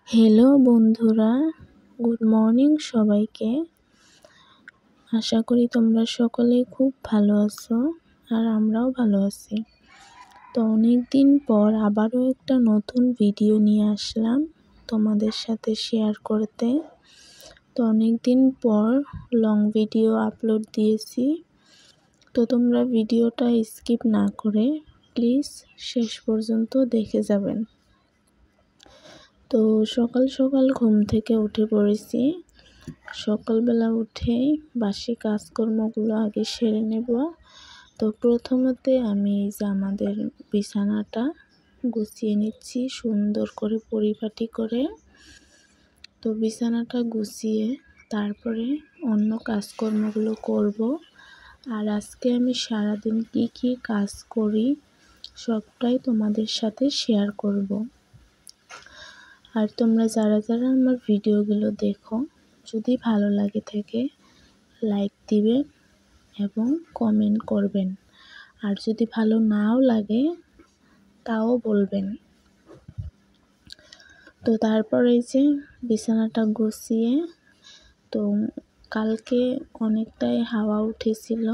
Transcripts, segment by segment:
Hello বন্ধুরা, good morning সবাইকে। আশা করি তোমরা সকলেই খুব ভালো আছো আর আমরাও ভালো আছি। তো অনেক দিন পর আবারও একটা নতুন ভিডিও নিয়ে আসলাম তোমাদের সাথে শেয়ার করতে। তো অনেক দিন পর লং ভিডিও আপলোড দিয়েছি, তো তোমরা ভিডিওটা স্কিপ না করে প্লিজ শেষ পর্যন্ত দেখে যাবেন। তো সকাল সকাল ঘুম থেকে উঠে পড়েছি। সকালবেলা উঠেই বাসি কাজকর্মগুলো আগে সেরে নেব। তো প্রথমতে আমি এই যে আমাদের বিছানাটা গুছিয়ে নিচ্ছি সুন্দর করে পরিপাটি করে। তো বিছানাটা গুছিয়ে তারপরে অন্য কাজকর্মগুলো করব। আর আজকে আমি সারাদিন কি কাজ করি সবটাই তোমাদের সাথে শেয়ার করব। আর তোমরা যারা আমার ভিডিওগুলো দেখো, যদি ভালো লাগে থাকে লাইক দিবেন এবং কমেন্ট করবেন, আর যদি ভালো নাও লাগে তাও বলবেন। তো তারপরে এই যে বিছানাটা গুছিয়ে, তো কালকে অনেকটাই হাওয়া উঠেছিল,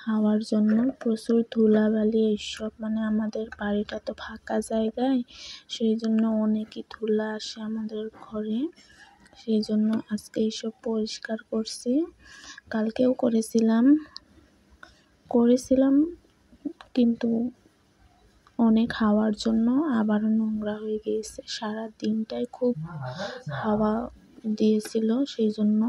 হাওয়ার জন্য প্রচুর ধুলাবালি এইসব, আমাদের বাড়িটা তো ফাঁকা জায়গায়, সেই জন্য অনেকই ধুলা আসে আমাদের ঘরে। সেই জন্য আজকে এইসব পরিষ্কার করছি। কালকেও করেছিলাম কিন্তু অনেক হাওয়ার জন্য আবারও নোংরা হয়ে গিয়েছে। সারা দিনটাই খুব হাওয়া দিয়েছিল, সেই জন্য।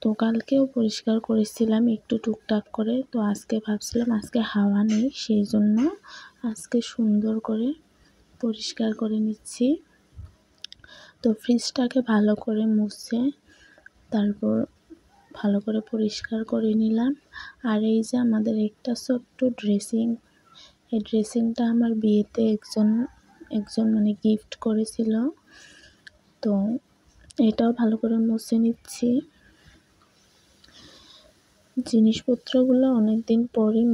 তো কালকেও পরিষ্কার করেছিলাম একটু টুকটাক করে। তো আজকে ভাবছিলাম আজকে হাওয়া নেই, সেই জন্য আজকে সুন্দর করে পরিষ্কার করে নিচ্ছি। তো ফ্রিজটাকে ভালো করে মুছে তারপর ভালো করে পরিষ্কার করে নিলাম। আর এই যে আমাদের একটা ছোট্ট ড্রেসিং, এই ড্রেসিংটা আমার বিয়েতে একজন গিফট করেছিল। তো এটাও ভালো করে মুছে নিচ্ছি। জিনিসপত্রগুলো অনেক দিন পরই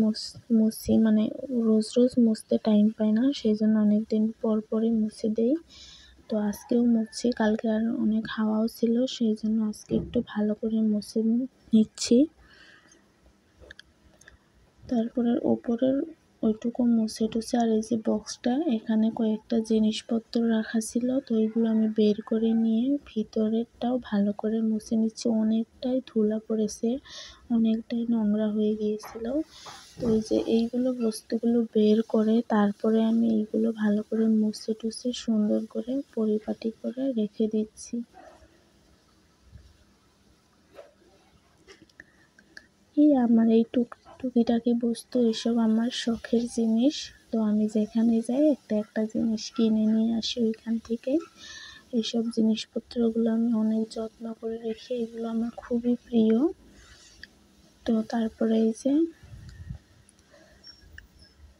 মুছি, রোজ রোজ মুছতে টাইম পাই না, সেই জন্য অনেক দিন পরই মুছে দেই। তো আজকেও মুছছি, কালকে আর অনেক হাওয়াও ছিল, সেই জন্য আজকে একটু ভালো করে মুছে নিচ্ছি। তারপরে ওপরের ওইটুকু মুছে টুছে, আর এই যে বক্সটা, এখানে কয়েকটা জিনিসপত্র রাখা ছিল, তো এইগুলো আমি বের করে নিয়ে ভিতরেরটাও ভালো করে মুছে নিচ্ছি। অনেকটাই ধুলা পড়েছে, অনেকটাই নোংরা হয়ে গিয়েছিল। তো এই যে এইগুলো বস্তুগুলো বের করে তারপরে আমি এইগুলো ভালো করে মুছে টুছে সুন্দর করে পরিপাটি করে রেখে দিচ্ছি। আমার এই টুকিটাকি বস্তু, এসব আমার শখের জিনিস। তো আমি যেখানে যাই একটা জিনিস কিনে নিয়ে আসি ওইখান থেকে। এইসব জিনিসপত্রগুলো আমি অনেক যত্ন করে রেখে, এগুলো আমার খুবই প্রিয়। তো তারপরে এই যে,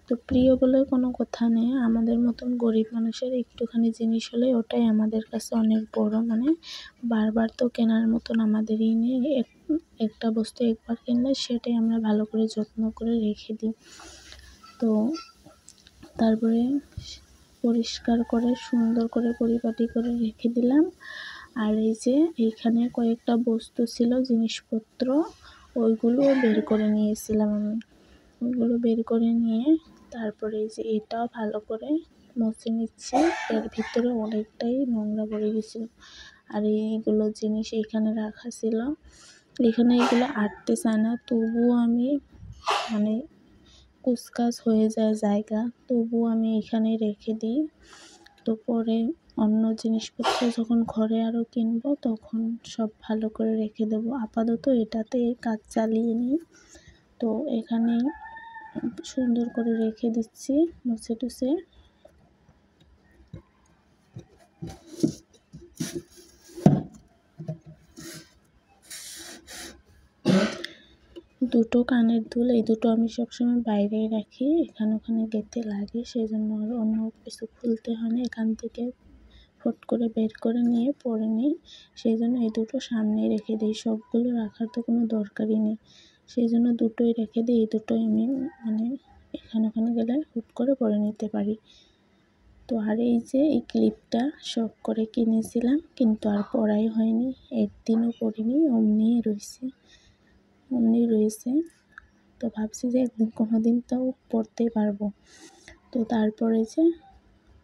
তো প্রিয় বলে কোনো কথা নেই, আমাদের মতন গরিব মানুষের একটুখানি জিনিস হলে ওটাই আমাদের কাছে অনেক বড়। বারবার তো কেনার মতন আমাদেরই নেই, একটা বস্তু একবার কিনলে সেটাই আমরা ভালো করে যত্ন করে রেখে দিই। তো তারপরে পরিষ্কার করে সুন্দর করে পরিপাটি করে রেখে দিলাম। আর এই যে এইখানে কয়েকটা বস্তু ছিল, জিনিসপত্র, ওইগুলোও বের করে নিয়েছিলাম আমি। ওইগুলো বের করে নিয়ে তারপরে এই যে এটাও ভালো করে মুছে নিচ্ছি। এর ভিতরে অনেকটাই নোংরা পড়ে গেছিলো, আর এইগুলো জিনিস এখানে রাখা ছিল, এখানে এগুলো আটতে চায় না, তবুও আমি কুচকাচ হয়ে যায় জায়গা, তবুও আমি এখানে রেখে দিই। তো পরে অন্য জিনিসপত্র যখন ঘরে আরও কিনবো তখন সব ভালো করে রেখে দেবো। আপাতত এটাতে কাজ চালিয়ে নিই। তো এখানে সুন্দর করে রেখে দিচ্ছি মুছে টুছে। দুটো কানের দুল, এই দুটো আমি সবসময় বাইরেই রাখি, এখানে ওখানে গেঁথে লাগে, সেই জন্য আর অন্য কিছু খুলতে হয় না, এখান থেকে ফট করে বের করে নিয়ে পরে নিই। সেই জন্য এই দুটো সামনেই রেখে দিই, সবগুলো রাখার তো কোনো দরকারই নেই, সেই জন্য দুটোই রেখে দিই। এই দুটোই আমি এখানে ওখানে গেলে হুট করে পরে নিতে পারি। তো আর এই যে এই ক্লিপটা শখ করে কিনেছিলাম, কিন্তু আর পরাই হয়নি, একদিনও পরিনি, অমনি রয়েছে। তো ভাবছি যে একদিন কোনো দিন তো পরতেই পারবো। তো তারপরে যে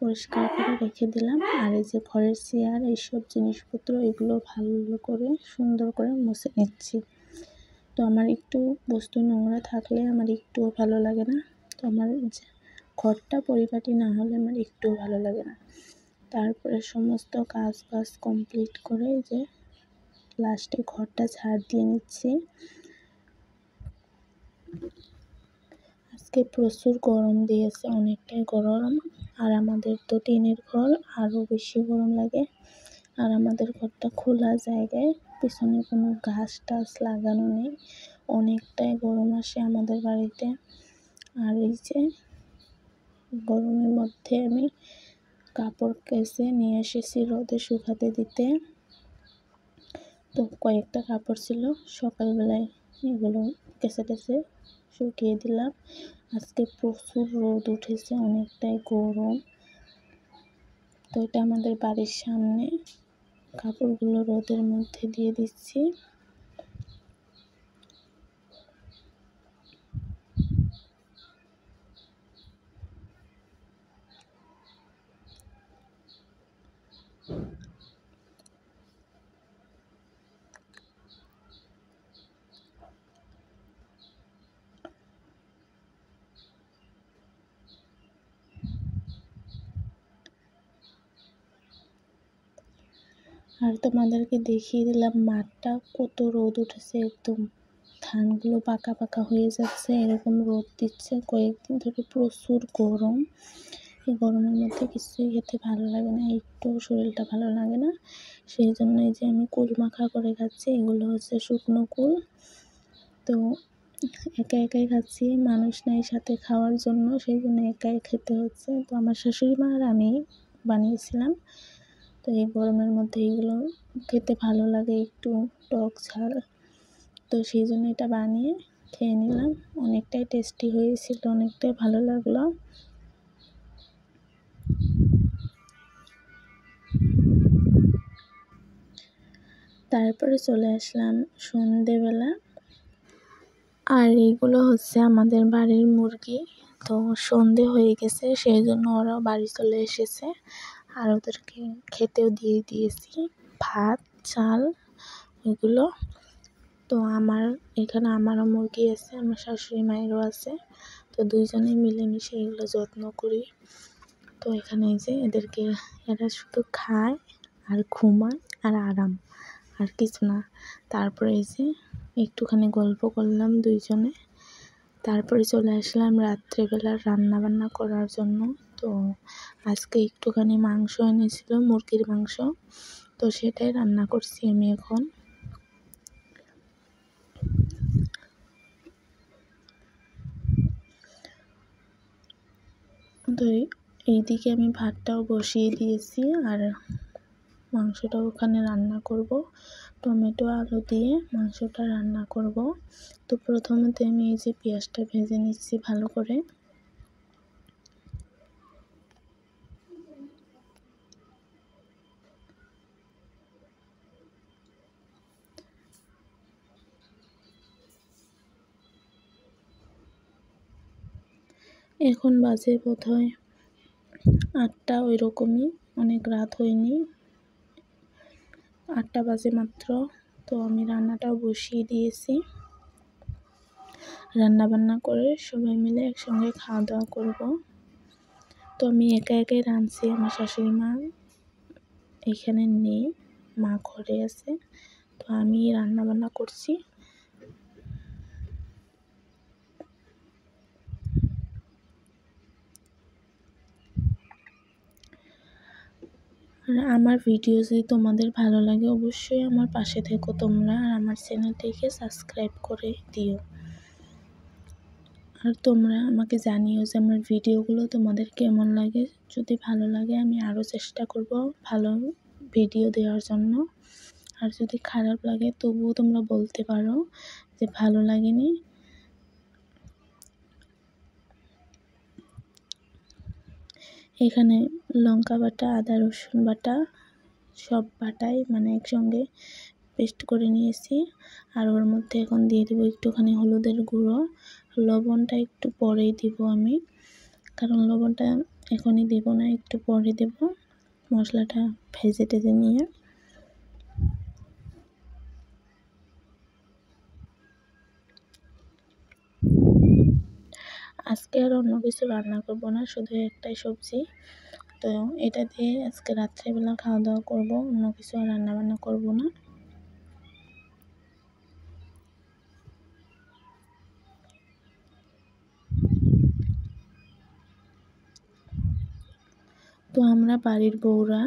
পরিষ্কার করে রেখে দিলাম। আর এই যে ঘরের চেয়ার, এইসব জিনিসপত্র, এগুলো ভালো করে সুন্দর করে মুছে নিচ্ছি। তো আমার একটু বস্তু নোংরা থাকলে আমার একটুও ভালো লাগে না। তো আমার ঘরটা পরিপাটি না হলে আমার একটুও ভালো লাগে না। তারপরে সমস্ত কাজ কমপ্লিট করে যে লাস্টে ঘরটা ঝাড় দিয়ে নিচ্ছি। আজকে প্রচুর গরম দিয়েছে, অনেকটাই গরম। আর আমাদের তো টিনের ঘর, আরও বেশি গরম লাগে। আর আমাদের ঘরটা খোলা জায়গায়, পিছনে কোনো গাছ টাছ লাগানো নেই, অনেকটাই গরম আসে আমাদের বাড়িতে। আর এই যে গরমের মধ্যে আমি কাপড় কেচে নিয়ে এসেছি রোদে শুকাতে দিতে। তো কয়েকটা কাপড় ছিল, সকালবেলায় এগুলো কেচে শুকিয়ে দিলাম। আজকে প্রচুর রোদ উঠেছে, অনেকটাই গরম। তো এটা আমাদের বাড়ির সামনে, কাপড়গুলো রোদের মধ্যে দিয়ে দিচ্ছি। আর তোমাদেরকে দেখিয়ে দিলাম মাঠটা, কত রোদ উঠেছে, একদম ধানগুলো পাকা পাকা হয়ে যাচ্ছে, এরকম রোদ দিচ্ছে কয়েকদিন ধরে, প্রচুর গরম। এই গরমের মধ্যে কিছুই খেতে ভালো লাগে না, একটু শরীরটা ভালো লাগে না। সেই জন্য এই যে আমি কুল মাখা করে খাচ্ছি, এগুলো হচ্ছে শুকনো কুল। তো একাই খাচ্ছি, মানুষ নাই সাথে খাওয়ার জন্য, সেই জন্য একাই খেতে হচ্ছে। তো আমার শাশুড়ি মা আর আমি বানিয়েছিলাম। তো এই গরমের মধ্যে এইগুলো খেতে ভালো লাগে, একটু টক ঝাল। তো সেই জন্য এটা বানিয়ে খেয়ে নিলাম, অনেকটাই টেস্টি হয়েছিল, অনেকটাই ভালো লাগলো। তারপরে চলে আসলাম সন্ধেবেলা। আর এইগুলো হচ্ছে আমাদের বাড়ির মুরগি। তো সন্ধে হয়ে গেছে, সেই জন্য ওরাও বাড়ি চলে এসেছে। আর ওদেরকে খেতেও দিয়ে দিয়েছি ভাত, চাল, ওইগুলো। তো এখানে আমারও মুরগি আছে, আমার শাশুড়ি মায়েরও আছে। তো দুইজনে মিলেমিশে এগুলো যত্ন করি। তো এখানে এই যে এরা শুধু খায় আর ঘুমায় আর আরাম, আর কিছু না। তারপরে এই যে একটুখানি গল্প করলাম দুইজনে। তারপরে চলে আসলাম রাত্রেবেলা রান্নাবান্না করার জন্য। তো আজকে একটুখানি মাংস এনেছিল, মুরগির মাংস। তো সেটাই রান্না করছি আমি এখন। তো এইদিকে আমি ভাতটাও বসিয়ে দিয়েছি, আর মাংসটাও ওখানে রান্না করব। টমেটো আলু দিয়ে মাংসটা রান্না করব। তো প্রথমত আমি এই যে পেঁয়াজটা ভেজে নিচ্ছি ভালো করে। এখন বাজে বোধহয় 8টা, ওই রকমই, অনেক রাত হয়নি, 8টা বাজে মাত্র। তো আমি রান্নাটাও বসিয়ে দিয়েছি। রান্নাবান্না করে সবাই মিলে একসঙ্গে খাওয়া দাওয়া করব। তো আমি একাই রাঁধছি, আমার শাশুড়ি মা এখানে নেই, মা ঘরে আছে। তো আমি রান্নাবান্না করছি। আর আমার ভিডিও যদি তোমাদের ভালো লাগে, অবশ্যই আমার পাশে থেকো তোমরা, আর আমার চ্যানেলটিকে সাবস্ক্রাইব করে দিও। আর তোমরা আমাকে জানিও যে আমার ভিডিওগুলো তোমাদের কেমন লাগে। যদি ভালো লাগে আমি আরও চেষ্টা করব ভালো ভিডিও দেওয়ার জন্য। আর যদি খারাপ লাগে তবুও তোমরা বলতে পারো যে ভালো লাগেনি। এখানে লঙ্কা বাটা, আদা রসুন বাটা সব বাটাই মানে একসঙ্গে পেস্ট করে নিয়েছি। আর ওর মধ্যে এখন দিয়ে দেবো একটুখানি হলুদের গুঁড়ো। লবণটা একটু পরেই দিব আমি, কারণ লবণটা এখনই দেব না, একটু পরে দেব মশলাটা ভেজে টেজে নিয়ে। আজকে আর অন্য কিছু রান্না করব না, শুধু একটাই সবজি। তো এটা দিয়ে আজকে রাত্রেবেলা খাওয়া দাওয়া করব, অন্য কিছু আর রান্না বান্না করব না। তো আমরা বাড়ির বউরা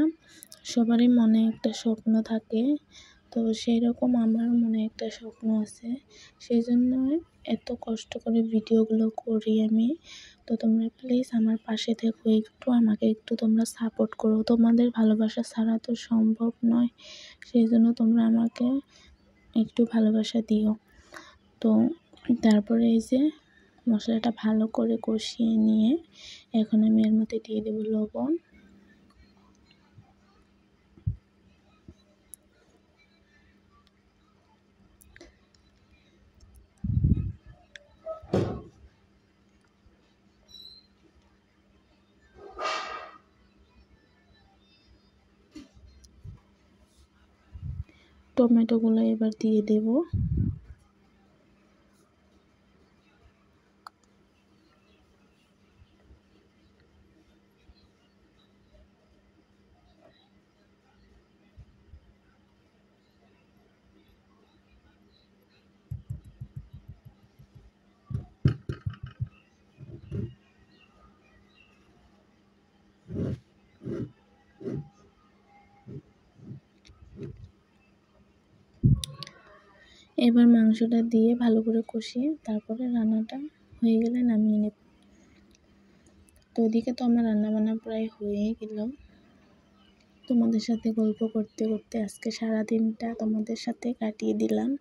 সবারই মনে একটা স্বপ্ন থাকে, তো সেই রকম আমারও মনে একটা স্বপ্ন আছে, সেই জন্য এত কষ্ট করে ভিডিওগুলো করি আমি। তো তোমরা প্লিজ আমার পাশে থেকো, একটু আমাকে একটু তোমরা সাপোর্ট করো, তোমাদের ভালোবাসা ছাড়া তো সম্ভব নয়, সেই জন্য তোমরা আমাকে একটু ভালোবাসা দিও। তো তারপরে এই যে মশলাটা ভালো করে কষিয়ে নিয়ে এখন আমি এর মধ্যে দিয়ে দেবো লবণ। টমেটোগুলো এবার দিয়ে দেব। এবার মাংসটা দিয়ে ভালো করে কষিয়ে তারপরে রান্নাটা হয়ে গেলে নামিয়ে নেব। তো ওদিকে তো আমার রান্নাবান্না প্রায় হয়ে গেল। তোমাদের সাথে গল্প করতে করতে আজকে সারা দিনটা তোমাদের সাথে কাটিয়ে দিলাম।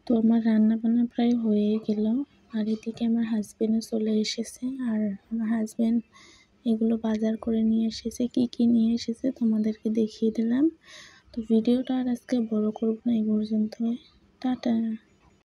তো আমার রান্নাবান্না প্রায় হয়ে গেল। আর এদিকে আমার হাজবেন্ডও চলে এসেছে, আর আমার হাজবেন্ড এগুলো বাজার করে নিয়ে এসেছে। কি কি নিয়ে এসেছে তোমাদেরকে দেখিয়ে দিলাম। তো ভিডিওটা আর আজকে বড় করব না, এই পর্যন্ত। টাটা।